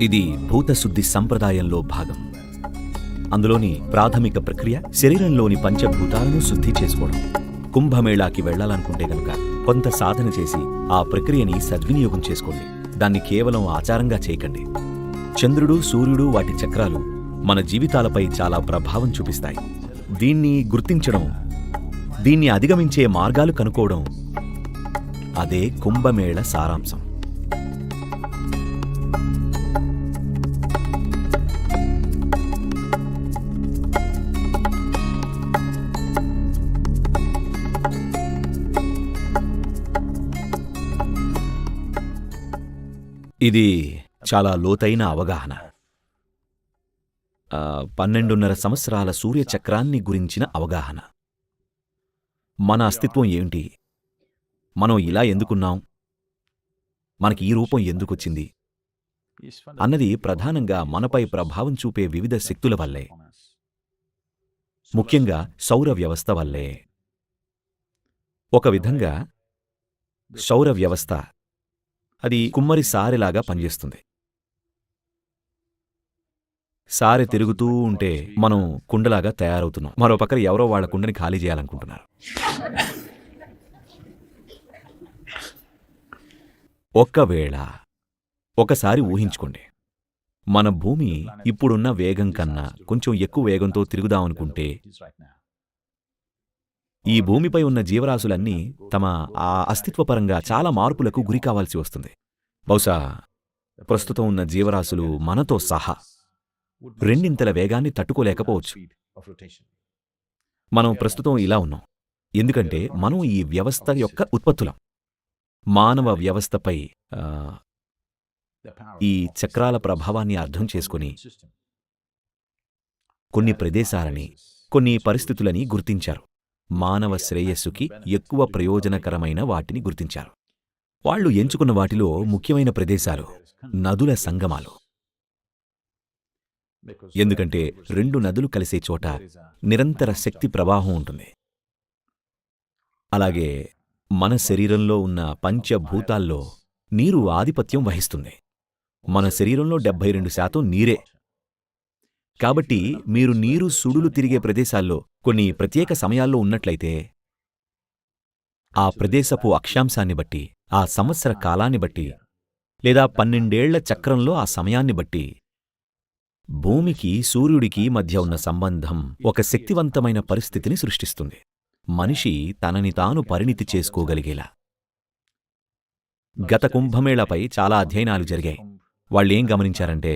ఇది భూతశుద్ధి సంప్రదాయంలో భాగం. అందులోని ప్రాథమిక ప్రక్రియ శరీరంలోని పంచభూతాలను శుద్ధి చేసుకోవడం. కుంభమేళాకి వెళ్లాలనుకుంటే గనుక కొంత సాధన చేసి ఆ ప్రక్రియని సద్వినియోగం చేసుకోండి. దాన్ని కేవలం ఆచారంగా చేయకండి. చంద్రుడు, సూర్యుడు, వాటి చక్రాలు మన జీవితాలపై చాలా ప్రభావం చూపిస్తాయి. దీన్ని గుర్తించడం, దీన్ని అధిగమించే మార్గాలు కనుక్కోవడం, అదే కుంభమేళ సారాంశం. ఇది చాలా లోతైన అవగాహన. 12.5 సంవత్సరాల సూర్యచక్రాన్ని గురించిన అవగాహన. మన అస్తిత్వం ఏమిటి? మనం ఇలా ఎందుకున్నాం? మనకి ఈ రూపం ఎందుకొచ్చింది? అన్నది ప్రధానంగా మనపై ప్రభావం చూపే వివిధ శక్తుల వల్లే, ముఖ్యంగా సౌర వ్యవస్థ వల్లే. ఒక విధంగా సౌర వ్యవస్థ అది కుమ్మరి సారెలాగా పనిచేస్తుంది. సారె తిరుగుతూ ఉంటే మనం కుండలాగా తయారవుతున్నాం. మరో పక్కన ఎవరో వాళ్ళ కుండని ఖాళీ చేయాలనుకుంటున్నారు. ఒకసారి ఊహించుకోండి, మన భూమి ఇప్పుడున్న వేగం కన్నా కొంచెం ఎక్కువ వేగంతో తిరుగుదామనుకుంటే ఈ భూమిపై ఉన్న జీవరాశులన్నీ తమ ఆ అస్తిత్వపరంగా చాలా మార్పులకు గురికావాల్సి వస్తుంది. బహుశా ప్రస్తుతం ఉన్న జీవరాశులు మనతో సహా రెండింతల వేగాన్ని తట్టుకోలేకపోవచ్చు. మనం ప్రస్తుతం ఇలా ఉన్నాం ఎందుకంటే మనం ఈ వ్యవస్థ యొక్క ఉత్పత్తులం. మానవ వ్యవస్థపై ఈ చక్రాల ప్రభావాన్ని అర్థం చేసుకుని కొన్ని ప్రదేశాలని, కొన్ని పరిస్థితులని గుర్తించారు. మానవ శ్రేయస్సుకి ఎక్కువ ప్రయోజనకరమైన వాటిని గుర్తించారు. వాళ్లు ఎంచుకున్న వాటిలో ముఖ్యమైన ప్రదేశాలు నదుల సంగమాలు. ఎందుకంటే 2 నదులు కలిసే చోట నిరంతర శక్తి ప్రవాహం ఉంటుంది. అలాగే మన శరీరంలో ఉన్న పంచభూతాల్లో నీరు ఆధిపత్యం వహిస్తుంది. మన శరీరంలో 72% నీరే. కాబట్టి మీరు నీరు సుడులు తిరిగే ప్రదేశాల్లో కొన్ని ప్రత్యేక సమయాల్లో ఉన్నట్లయితే ఆ ప్రదేశపు అక్షాంశాన్ని బట్టి, ఆ సంవత్సర కాలాన్ని బట్టి, లేదా 12 ఏళ్ల చక్రంలో ఆ సమయాన్ని బట్టి భూమికి సూర్యుడికి మధ్య ఉన్న సంబంధం ఒక శక్తివంతమైన పరిస్థితిని సృష్టిస్తుంది. మనిషి తనని తాను పరిణితి చేసుకోగలిగేలా. గత కుంభమేళపై చాలా అధ్యయనాలు జరిగాయి. వాళ్ళేం గమనించారంటే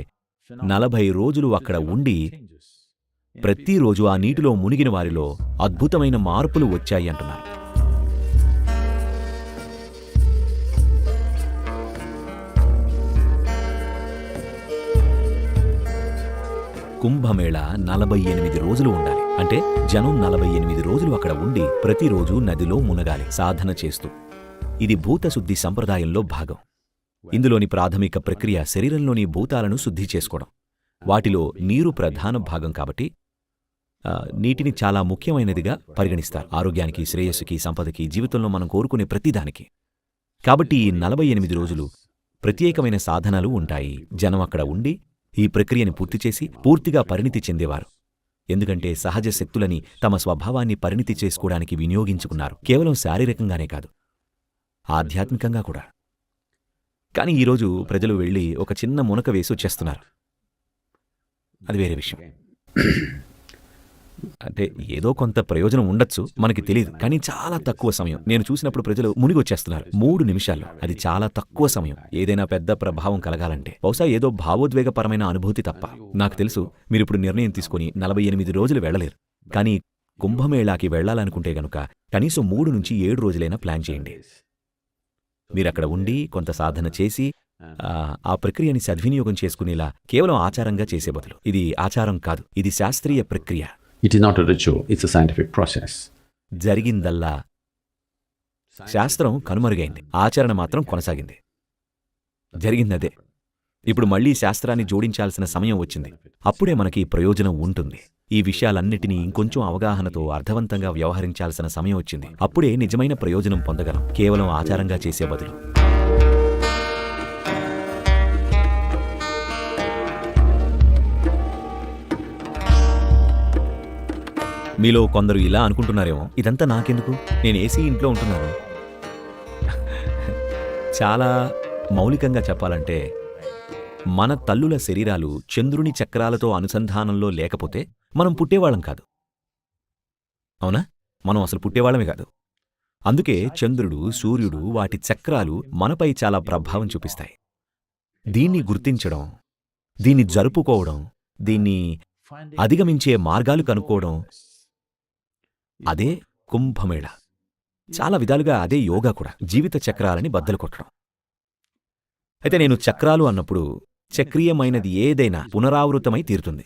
40 రోజులు అక్కడ ఉండి ప్రతిరోజు ఆ నీటిలో మునిగిన వారిలో అద్భుతమైన మార్పులు వచ్చాయి అంటున్నారు. కుంభమేళ 48 రోజులు ఉండాలి. అంటే జనం 48 రోజులు అక్కడ ఉండి ప్రతిరోజు నదిలో మునగాలి సాధన చేస్తూ. ఇది భూతశుద్ధి సంప్రదాయంలో భాగం. ఇందులోని ప్రాథమిక ప్రక్రియ శరీరంలోని భూతాలను శుద్ధి చేసుకోవడం. వాటిలో నీరు ప్రధాన భాగం కాబట్టి నీటిని చాలా ముఖ్యమైనదిగా పరిగణిస్తారు. ఆరోగ్యానికి, శ్రేయస్సుకి, సంపదకి, జీవితంలో మనం కోరుకునే ప్రతిదానికి. కాబట్టి ఈ 48 రోజులు ప్రత్యేకమైన సాధనలు ఉంటాయి. జనం అక్కడ ఉండి ఈ ప్రక్రియని పూర్తి చేసి పూర్తిగా పరిణితి చెందేవారు. ఎందుకంటే సహజ శక్తులని తమ స్వభావాన్ని పరిణితి చేసుకోవడానికి వినియోగించుకున్నారు. కేవలం శారీరకంగానే కాదు, ఆధ్యాత్మికంగా కూడా. కానీ ఈరోజు ప్రజలు వెళ్ళి ఒక చిన్న మునక వేసి వచ్చేస్తున్నారు. అది వేరే విషయం. అంటే ఏదో కొంత ప్రయోజనం ఉండొచ్చు, మనకి తెలియదు. కానీ చాలా తక్కువ సమయం. నేను చూసినప్పుడు ప్రజలు మునిగొచ్చేస్తున్నారు 3 నిమిషాల్లో. అది చాలా తక్కువ సమయం ఏదైనా పెద్ద ప్రభావం కలగాలంటే. బహుశా ఏదో భావోద్వేగపరమైన అనుభూతి తప్ప. నాకు తెలుసు మీరిప్పుడు నిర్ణయం తీసుకుని 48 రోజులు వెళ్ళలేరు. కానీ కుంభమేళాకి వెళ్లాలనుకుంటే గనుక కనీసం 3 నుంచి 7 రోజులైనా ప్లాన్ చేయండి. మీరక్కడ ఉండి కొంత సాధన చేసి ఆ ప్రక్రియని సద్వినియోగం చేసుకునేలా కేవలం ఆచారంగా చేసే బదులు. ఇది ఆచారం కాదు, ఇది శాస్త్రీయ ప్రక్రియ. It is not a ritual, it's a scientific process. జరిగిందల్లా శాస్త్రం కనుమరుగైంది, ఆచరణ మాత్రం కొనసాగింది. జరిగిందదే. ఇప్పుడు మళ్లీ శాస్త్రాన్ని జోడించాల్సిన సమయం వచ్చింది. అప్పుడే మనకి ప్రయోజనం ఉంటుంది. ఈ విషయాలన్నిటినీ ఇంకొంచెం అవగాహనతో అర్థవంతంగా వ్యవహరించాల్సిన సమయం వచ్చింది. అప్పుడే నిజమైన ప్రయోజనం పొందగలం, కేవలం ఆచారంగా చేసే బదులు. మీలో కొందరు ఇలా అనుకుంటున్నారేమో, ఇదంతా నాకెందుకు, నేను ఏసీ ఇంట్లో ఉంటున్నాను. చాలా మౌలికంగా చెప్పాలంటే మన తల్లుల శరీరాలు చంద్రుని చక్రాలతో అనుసంధానంలో లేకపోతే మనం పుట్టేవాళ్ళం కాదు. అవునా? మనం అసలు పుట్టేవాళ్ళమే కాదు. అందుకే చంద్రుడు, సూర్యుడు, వాటి చక్రాలు మనపై చాలా ప్రభావం చూపిస్తాయి. దీన్ని గుర్తించడం, దీన్ని జరుపుకోవడం, దీన్ని అధిగమించే మార్గాలు కనుక్కోవడం, అదే కుంభమేళ. చాలా విధాలుగా అదే యోగా కూడా, జీవిత చక్రాలని బద్దలు కొట్టడం. అయితే నేను చక్రాలు అన్నప్పుడు చక్రీయమైనది ఏదైనా పునరావృతమై తీరుతుంది.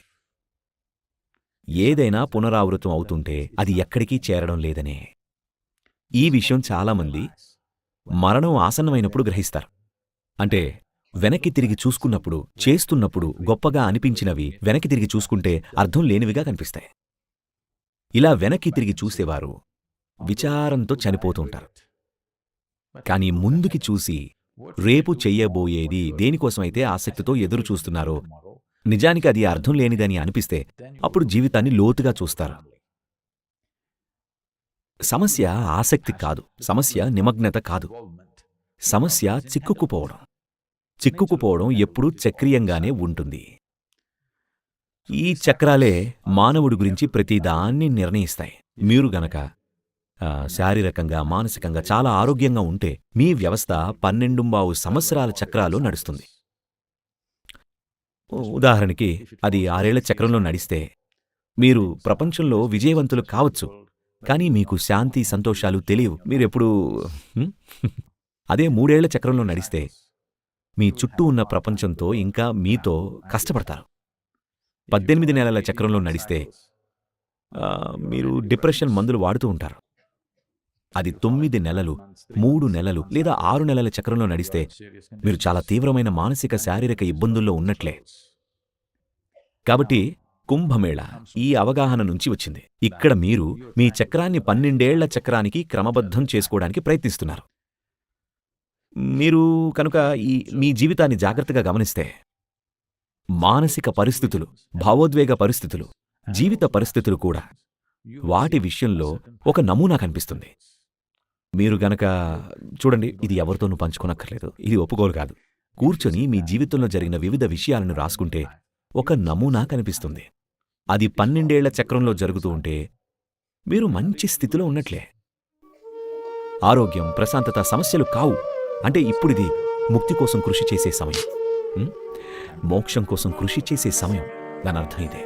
ఏదైనా పునరావృతం అవుతుంటే అది ఎక్కడికి చేరడం లేదనే ఈ విషయం చాలామంది మరణం ఆసన్నమైనప్పుడు గ్రహిస్తారు. అంటే వెనక్కి తిరిగి చూసుకున్నప్పుడు, చేస్తున్నప్పుడు గొప్పగా అనిపించినవి వెనక్కి తిరిగి చూసుకుంటే అర్థం లేనివిగా కనిపిస్తాయి. ఇలా వెనక్కి తిరిగి చూసేవారు విచారంతో చనిపోతుంటారు. కానీ ముందుకి చూసి రేపు చెయ్యబోయేది దేనికోసమైతే ఆసక్తితో ఎదురు చూస్తున్నారో, నిజానికి అది అర్థం లేనిదని అనిపిస్తే అప్పుడు జీవితాన్ని లోతుగా చూస్తారు. సమస్య ఆసక్తి కాదు, సమస్య నిమగ్నత కాదు, సమస్య చిక్కుకుపోవడం. చిక్కుకుపోవడం ఎప్పుడూ చక్రీయంగానే ఉంటుంది. ఈ చక్రాలే మానవుడి గురించి ప్రతిదాన్ని నిర్ణయిస్తాయి. మీరు గనక శారీరకంగా, మానసికంగా చాలా ఆరోగ్యంగా ఉంటే మీ వ్యవస్థ 12 సంవత్సరాల చక్రాలు నడుస్తుంది. ఉదాహరణకి అది 6 ఏళ్ల చక్రంలో నడిస్తే మీరు ప్రపంచంలో విజయవంతులు కావచ్చు, కానీ మీకు శాంతి, సంతోషాలు తెలియవు. మీరెప్పుడూ అదే 3 ఏళ్ల చక్రంలో నడిస్తే మీ చుట్టూ ఉన్న ప్రపంచంతో ఇంకా మీతో కష్టపడతారు. 18 నెలల చక్రంలో నడిస్తే మీరు డిప్రెషన్ మందులు వాడుతూ ఉంటారు. అది 9 నెలలు, 3 నెలలు లేదా 6 నెలల చక్రంలో నడిస్తే మీరు చాలా తీవ్రమైన మానసిక, శారీరక ఇబ్బందుల్లో ఉన్నట్లే. కాబట్టి కుంభమేళ ఈ అవగాహన నుంచి వచ్చింది. ఇక్కడ మీరు మీ చక్రాన్ని 12 ఏళ్ల చక్రానికి క్రమబద్ధం చేసుకోవడానికి ప్రయత్నిస్తున్నారు. మీరు కనుక మీ జీవితాన్ని జాగ్రత్తగా గమనిస్తే మానసిక పరిస్థితులు, భావోద్వేగ పరిస్థితులు, జీవిత పరిస్థితులు కూడా వాటి విషయంలో ఒక నమూనా కనిపిస్తుంది. మీరు గనక చూడండి, ఇది ఎవరితోనూ పంచుకోనక్కర్లేదు, ఇది ఒప్పుకోలు కాదు. కూర్చొని మీ జీవితంలో జరిగిన వివిధ విషయాలను రాసుకుంటే ఒక నమూనా కనిపిస్తుంది. అది 12 ఏళ్ల చక్రంలో జరుగుతూ ఉంటే మీరు మంచి స్థితిలో ఉన్నట్లే. ఆరోగ్యం, ప్రశాంతత సమస్యలు కావు. అంటే ఇప్పుడిది ముక్తి కోసం కృషి చేసే సమయం, మోక్షం కోసం కృషి చేసే సమయం. దాని అర్థం ఇదే.